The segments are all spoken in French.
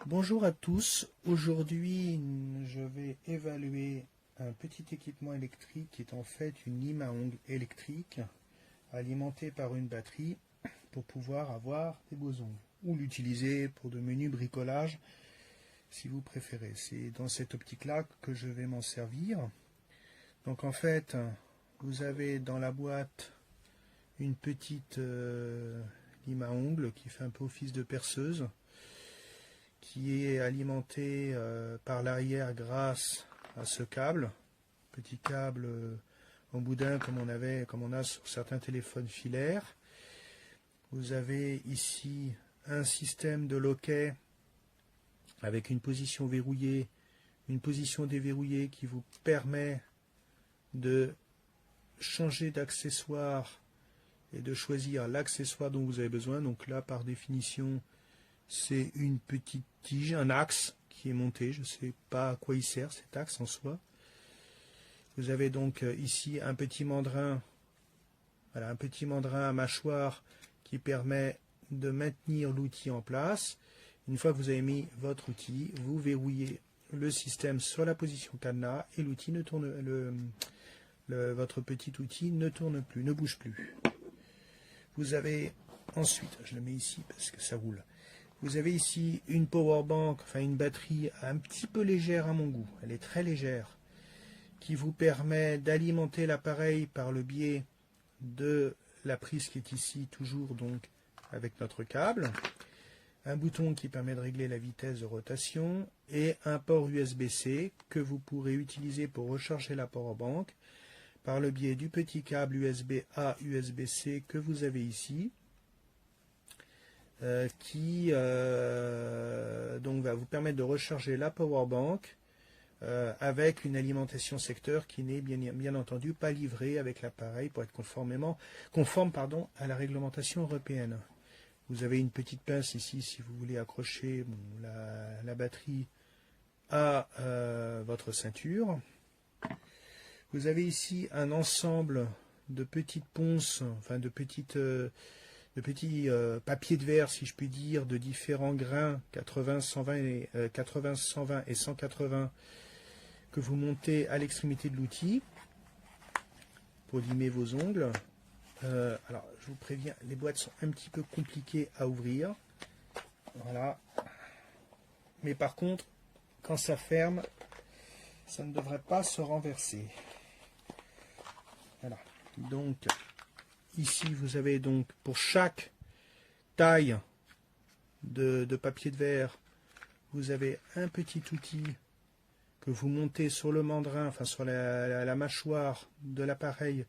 Bonjour à tous, aujourd'hui je vais évaluer un petit équipement électrique qui est en fait une lime à ongles électrique alimentée par une batterie pour pouvoir avoir des beaux ongles ou l'utiliser pour de menus bricolages si vous préférez. C'est dans cette optique là que je vais m'en servir. Donc en fait vous avez dans la boîte une petite lime à ongles qui fait un peu office de perceuse, qui est alimenté par l'arrière grâce à ce câble, petit câble en boudin comme on a sur certains téléphones filaires. Vous avez ici un système de loquet avec une position verrouillée, une position déverrouillée qui vous permet de changer d'accessoire et de choisir l'accessoire dont vous avez besoin. Donc là, par définition, c'est une petite tige, un axe qui est monté. Je ne sais pas à quoi il sert cet axe en soi. Vous avez donc ici un petit mandrin, voilà, un petit mandrin à mâchoire qui permet de maintenir l'outil en place. Une fois que vous avez mis votre outil, vous verrouillez le système sur la position cadenas et l'outil ne tourne, votre petit outil ne tourne plus, ne bouge plus. Vous avez ensuite, je le mets ici parce que ça roule. Vous avez ici une power bank, enfin une batterie un petit peu légère à mon goût, elle est très légère, qui vous permet d'alimenter l'appareil par le biais de la prise qui est ici, toujours donc avec notre câble, un bouton qui permet de régler la vitesse de rotation et un port USB-C que vous pourrez utiliser pour recharger la power bank par le biais du petit câble USB-A USB-C que vous avez ici, qui donc va vous permettre de recharger la power bank avec une alimentation secteur qui n'est bien entendu pas livrée avec l'appareil pour être conforme à la réglementation européenne. Vous avez une petite pince ici si vous voulez accrocher la batterie à votre ceinture. Vous avez ici un ensemble de petites ponces, enfin de petits papiers de verre, si je puis dire, de différents grains, 80, 120 et 180, que vous montez à l'extrémité de l'outil pour limer vos ongles. Alors, je vous préviens, les boîtes sont un petit peu compliquées à ouvrir. Voilà. Mais par contre, quand ça ferme, ça ne devrait pas se renverser. Voilà. Donc, ici, vous avez donc pour chaque taille de papier de verre, vous avez un petit outil que vous montez sur le mandrin, enfin sur la mâchoire de l'appareil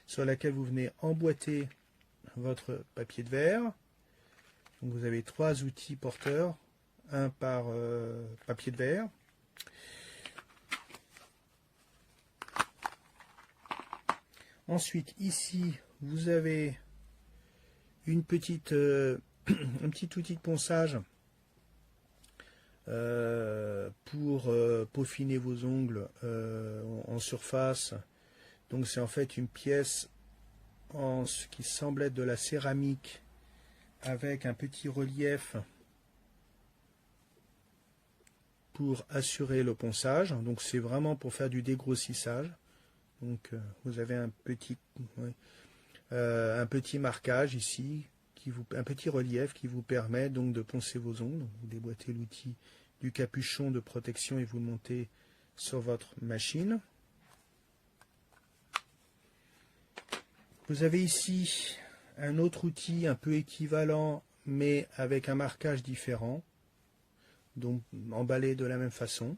sur laquelle vous venez emboîter votre papier de verre. Donc vous avez 3 outils porteurs, un par papier de verre. Ensuite, ici, vous avez une petite, un petit outil de ponçage pour peaufiner vos ongles en surface. Donc c'est en fait une pièce en ce qui semble être de la céramique avec un petit relief pour assurer le ponçage. Donc c'est vraiment pour faire du dégrossissage. Donc vous avez un petit marquage ici, un petit relief qui vous permet donc de poncer vos ongles. Donc, vous déboîtez l'outil du capuchon de protection et vous le montez sur votre machine. Vous avez ici un autre outil un peu équivalent mais avec un marquage différent, donc emballé de la même façon.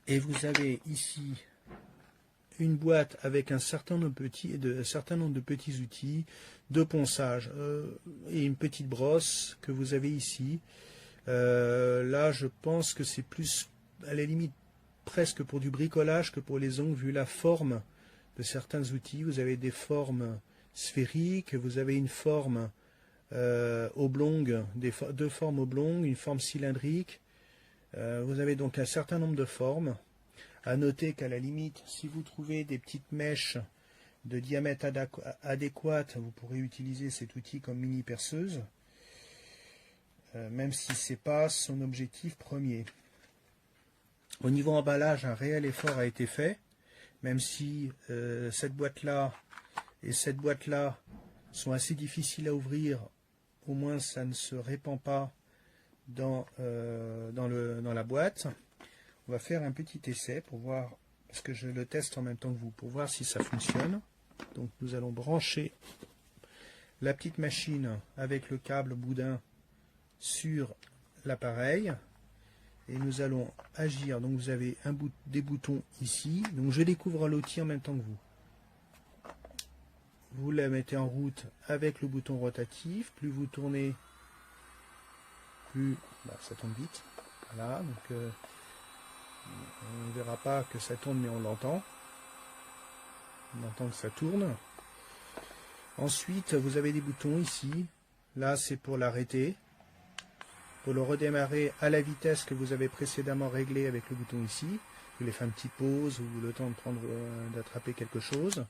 Et vous avez ici une boîte avec un certain nombre de petits outils de ponçage et une petite brosse que vous avez ici. Là, je pense que c'est plus à la limite presque pour du bricolage que pour les ongles, vu la forme de certains outils. Vous avez des formes sphériques, vous avez une forme oblongue, deux formes oblongues, une forme cylindrique. Vous avez donc un certain nombre de formes. À noter qu'à la limite, si vous trouvez des petites mèches de diamètre adéquat, vous pourrez utiliser cet outil comme mini perceuse. même si ce n'est pas son objectif premier. Au niveau emballage, un réel effort a été fait, même si cette boîte-là et cette boîte-là sont assez difficiles à ouvrir, au moins ça ne se répand pas dans la boîte. On va faire un petit essai pour voir, parce que je le teste en même temps que vous, pour voir si ça fonctionne. Donc nous allons brancher la petite machine avec le câble boudin sur l'appareil. Et nous allons agir. Donc vous avez des boutons ici. Donc je découvre l'outil en même temps que vous. Vous la mettez en route avec le bouton rotatif. Plus vous tournez, plus ça tourne vite. Voilà. Donc on ne verra pas que ça tourne, mais on l'entend. On entend que ça tourne. Ensuite, vous avez des boutons ici. Là, c'est pour l'arrêter. Pour le redémarrer à la vitesse que vous avez précédemment réglée avec le bouton ici. Vous voulez faire une petite pause ou le temps de d'attraper quelque chose.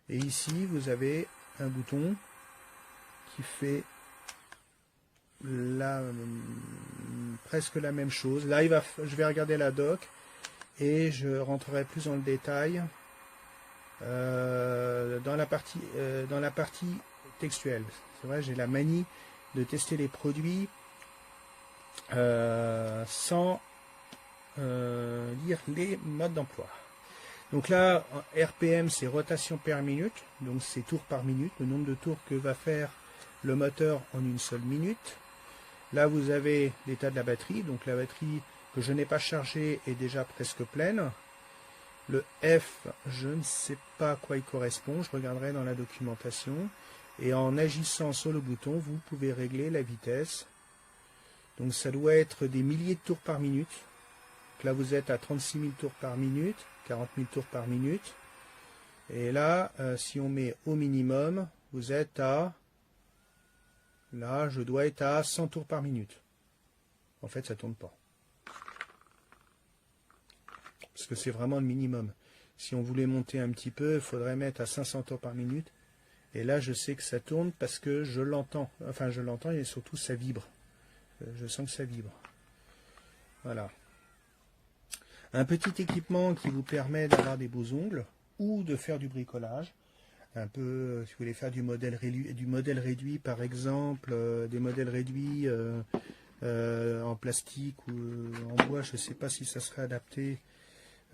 Et ici, vous avez un bouton qui fait presque la même chose. Là, je vais regarder la doc et je rentrerai plus dans le détail dans la partie textuelle. C'est vrai, j'ai la manie de tester les produits sans lire les modes d'emploi. Donc là, RPM, c'est rotation per minute, donc c'est tours par minute, le nombre de tours que va faire le moteur en une seule minute. Là, vous avez l'état de la batterie, donc la batterie que je n'ai pas chargée est déjà presque pleine. Le F, je ne sais pas à quoi il correspond, je regarderai dans la documentation. Et en agissant sur le bouton, vous pouvez régler la vitesse. Donc ça doit être des milliers de tours par minute. Donc là, vous êtes à 36 000 tours par minute, 40 000 tours par minute. Et là, si on met au minimum, vous êtes à... Là, je dois être à 100 tours par minute. En fait, ça ne tourne pas. Parce que c'est vraiment le minimum. Si on voulait monter un petit peu, il faudrait mettre à 500 tours par minute. Et là, je sais que ça tourne parce que je l'entends. Enfin, je l'entends et surtout, ça vibre. Je sens que ça vibre. Voilà. Un petit équipement qui vous permet d'avoir des beaux ongles ou de faire du bricolage. Un peu, si vous voulez faire du modèle réduit, par exemple, des modèles réduits en plastique ou en bois, je ne sais pas si ça serait adapté.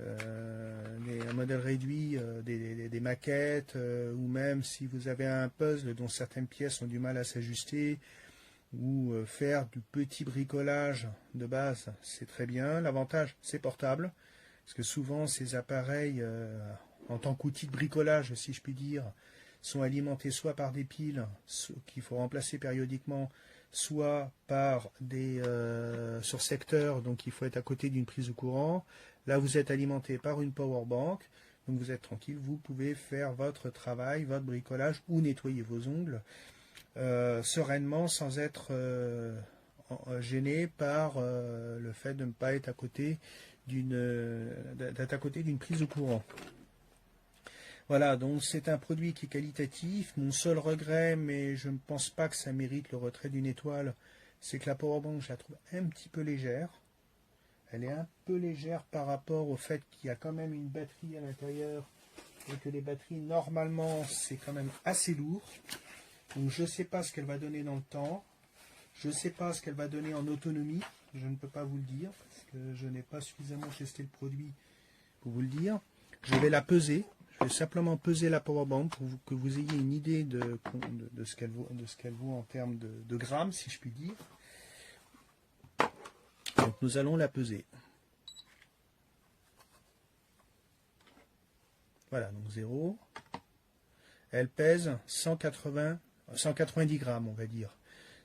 Un modèle réduit, des maquettes, ou même si vous avez un puzzle dont certaines pièces ont du mal à s'ajuster, ou faire du petit bricolage de base, c'est très bien. L'avantage, c'est portable, parce que souvent ces appareils, en tant qu'outil de bricolage, si je puis dire, sont alimentés soit par des piles qu'il faut remplacer périodiquement, soit par des sursecteurs, donc il faut être à côté d'une prise de courant. Là, vous êtes alimenté par une power bank, donc vous êtes tranquille, vous pouvez faire votre travail, votre bricolage ou nettoyer vos ongles sereinement sans être gêné par le fait de ne pas être à côté d'une prise de courant. Voilà, donc c'est un produit qui est qualitatif. Mon seul regret, mais je ne pense pas que ça mérite le retrait d'une étoile, c'est que la powerbank, je la trouve un petit peu légère. Elle est un peu légère par rapport au fait qu'il y a quand même une batterie à l'intérieur et que les batteries, normalement, c'est quand même assez lourd. Donc je ne sais pas ce qu'elle va donner dans le temps. Je ne sais pas ce qu'elle va donner en autonomie. Je ne peux pas vous le dire parce que je n'ai pas suffisamment testé le produit pour vous le dire. Je vais la peser. Je vais simplement peser la powerbank pour que vous ayez une idée de ce qu'elle vaut en termes de grammes, si je puis dire. Donc nous allons la peser. Voilà, donc 0. Elle pèse 190 grammes, on va dire.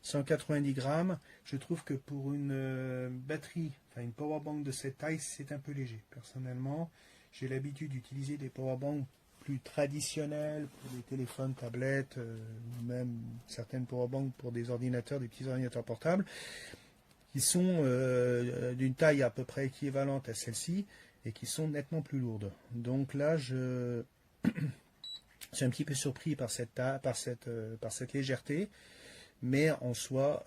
190 grammes, je trouve que pour une batterie, enfin une powerbank de cette taille, c'est un peu léger. Personnellement, j'ai l'habitude d'utiliser des powerbanks plus traditionnelles pour des téléphones, tablettes, ou même certaines powerbanks pour des ordinateurs, des petits ordinateurs portables, qui sont d'une taille à peu près équivalente à celle-ci et qui sont nettement plus lourdes. Donc là, je suis un petit peu surpris par cette légèreté. mais en soi,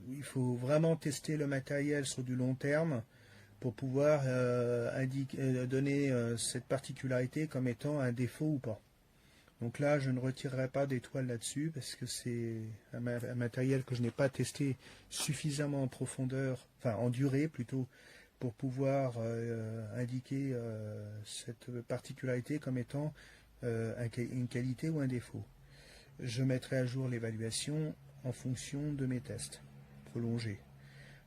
il faut vraiment tester le matériel sur du long terme pour pouvoir donner cette particularité comme étant un défaut ou pas. Donc là, je ne retirerai pas d'étoiles là-dessus parce que c'est un matériel que je n'ai pas testé suffisamment en profondeur, enfin en durée plutôt, pour pouvoir indiquer cette particularité comme étant une qualité ou un défaut. Je mettrai à jour l'évaluation en fonction de mes tests prolongés.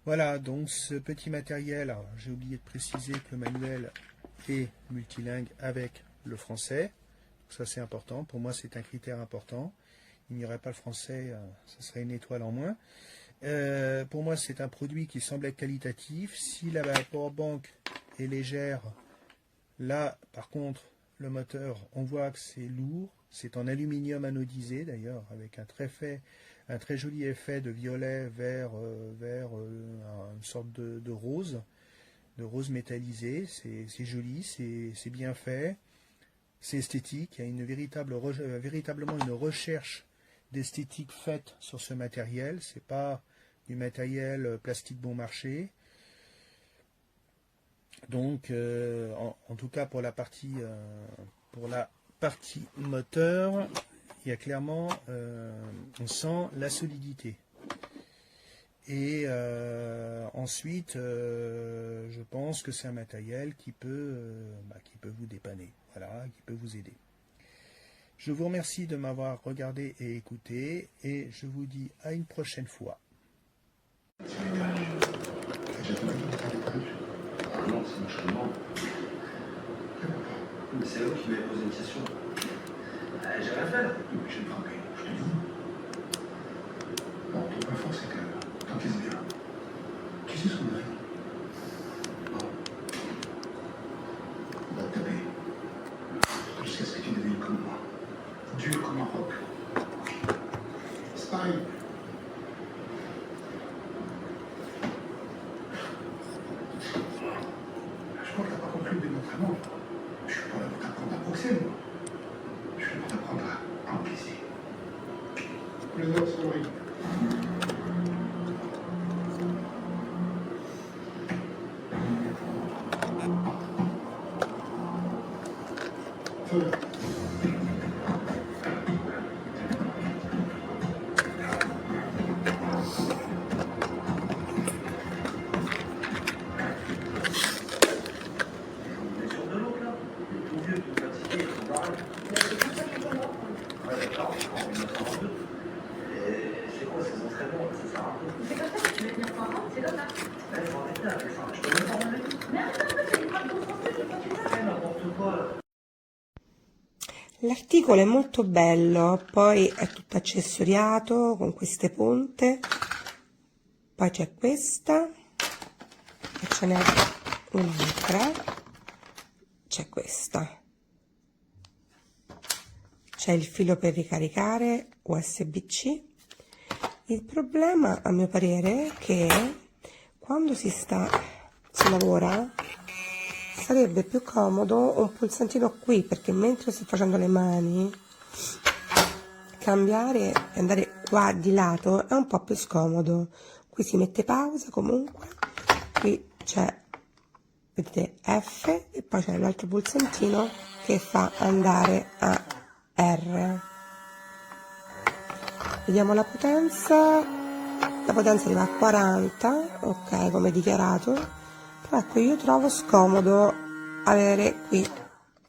Voilà, donc ce petit matériel, j'ai oublié de préciser que le manuel est multilingue avec le français. Ça c'est important, pour moi c'est un critère important. Il n'y aurait pas le français, ça serait une étoile en moins. Pour moi c'est un produit qui semble être qualitatif. Si la powerbank est légère, là par contre le moteur, on voit que c'est lourd. C'est en aluminium anodisé d'ailleurs, avec un très joli effet de violet vers une sorte de rose métallisé. C'est joli, c'est bien fait. C'est esthétique, il y a véritablement une recherche d'esthétique faite sur ce matériel. C'est pas du matériel plastique bon marché. Donc, en tout cas pour la partie moteur, il y a clairement, on sent la solidité. Et ensuite, je pense que c'est un matériel qui peut vous dépanner, voilà, qui peut vous aider. Je vous remercie de m'avoir regardé et écouté, et je vous dis à une prochaine fois. Non, c'est vachement. Mais c'est eux qui m'avaient posé une question. J'ai rien fait. J'ai frappé, je te dis. Bon, ton point fort, c'est que t'encaisses bien. Tu sais ce qu'on a fait? Bon. On va te taper. Jusqu'à ce que tu deviennes comme moi. Dur comme un roc. C'est pareil. Je crois que t'as pas compris le démontrement. Je suis pas là pour t'apprendre à boxer, moi. Je suis là pour t'apprendre à encaisser. Les autres sont horribles. Ça va. L'articolo è molto bello, poi è tutto accessoriato con queste punte, poi c'è questa e ce n'è un'altra, c'è questa, c'è il filo per ricaricare USB-C. Il problema a mio parere è che quando si lavora sarebbe più comodo un pulsantino qui, perché mentre sto facendo le mani cambiare e andare qua di lato è un po' più scomodo. Qui si mette pausa comunque, qui c'è, vedete, F e poi c'è l'altro pulsantino che fa andare a R. Vediamo la potenza arriva a 40, ok, come dichiarato. Ecco, io trovo scomodo avere qui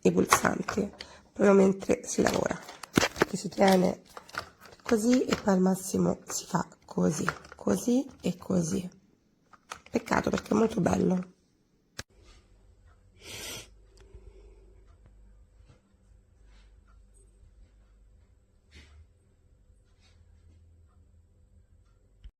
i pulsanti proprio mentre si lavora, che si tiene così e poi al massimo si fa così, così e così. Peccato perché è molto bello.